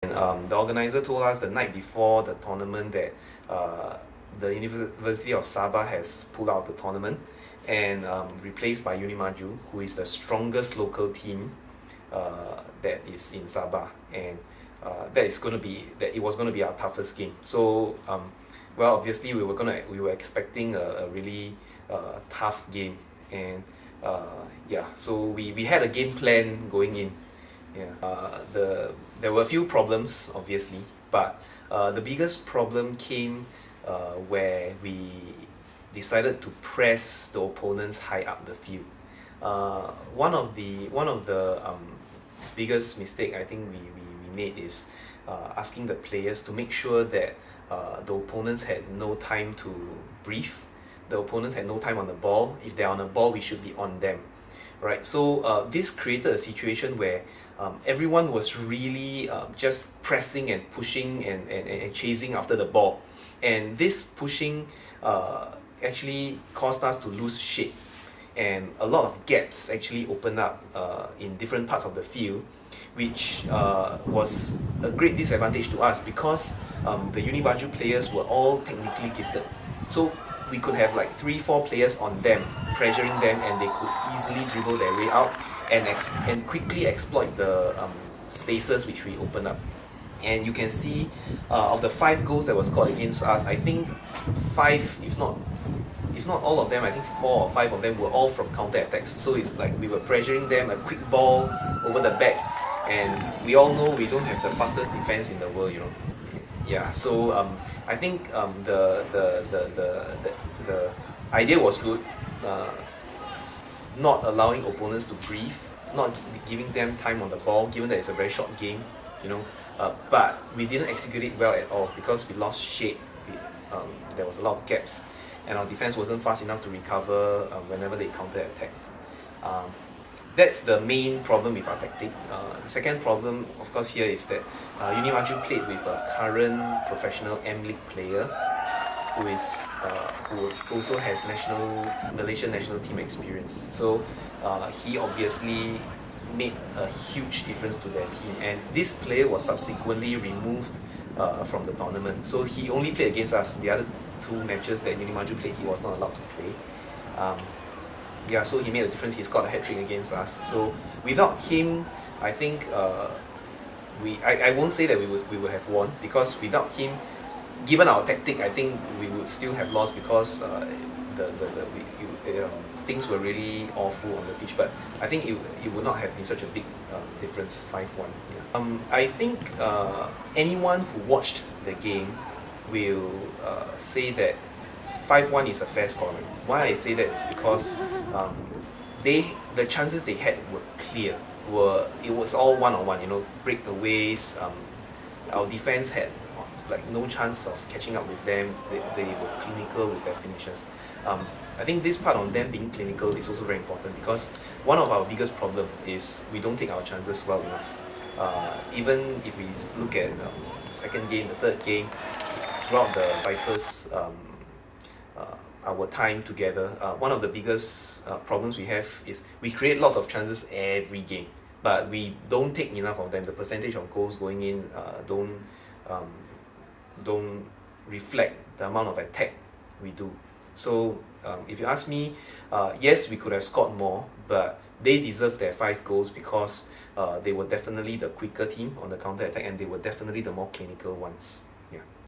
And the organizer told us the night before the tournament that the University of Sabah has pulled out the tournament and replaced by Unimaju, who is the strongest local team that is in Sabah, and that it was going to be our toughest game. So well, obviously we were expecting a really tough game, and yeah, so we had a game plan going in. Yeah, there were a few problems, obviously, but the biggest problem came where we decided to press the opponents high up the field. One of the biggest mistake I think we made is asking the players to make sure that the opponents had no time to breathe. The opponents had no time on the ball. If they're on the ball, we should be on them, right? So this created a situation where everyone was really just pressing and pushing and chasing after the ball, and this pushing actually caused us to lose shape, and a lot of gaps actually opened up in different parts of the field, which was a great disadvantage to us because the Unibaju players were all technically gifted. So we could have like 3-4 players on them, pressuring them, and they could easily dribble their way out and quickly exploit the spaces which we open up. And you can see of the 5 goals that were scored against us, I think 5, if not all of them, I think 4 or 5 of them were all from counter attacks. So it's like we were pressuring them, a quick ball over the back, and we all know we don't have the fastest defense in the world, you know. Yeah, so I think the idea was good, not allowing opponents to breathe, not giving them time on the ball, given that it's a very short game, you know. But we didn't execute it well at all because we lost shape. There was a lot of gaps, and our defense wasn't fast enough to recover whenever they counter-attacked. That's the main problem with our tactic. The second problem, of course, here is that Unimaju played with a current professional M-League player who also has Malaysian national team experience. So he obviously made a huge difference to their team, and this player was subsequently removed from the tournament. So he only played against us. The other 2 matches that Unimaju played, he was not allowed to play. Yeah, so he made a difference. He scored a hat-trick against us. So without him, I think I won't say that we would have won, because without him, given our tactic, I think we would still have lost because things were really awful on the pitch. But I think it would not have been such a big difference, 5-1. Yeah. I think anyone who watched the game will say that 5-1 is a fair score. Why I say that is because the chances they had were clear. It was all one-on-one, you know, breakaways. Our defense had like no chance of catching up with them. They were clinical with their finishes. I think this part on them being clinical is also very important, because one of our biggest problem is we don't take our chances well enough. Even if we look at the second game, the third game, throughout the Vipers our time together, one of the biggest problems we have is we create lots of chances every game, but we don't take enough of them. The percentage of goals going in don't reflect the amount of attack we do. So if you ask me, yes, we could have scored more, but they deserve their 5 goals because they were definitely the quicker team on the counter attack, and they were definitely the more clinical ones. Yeah.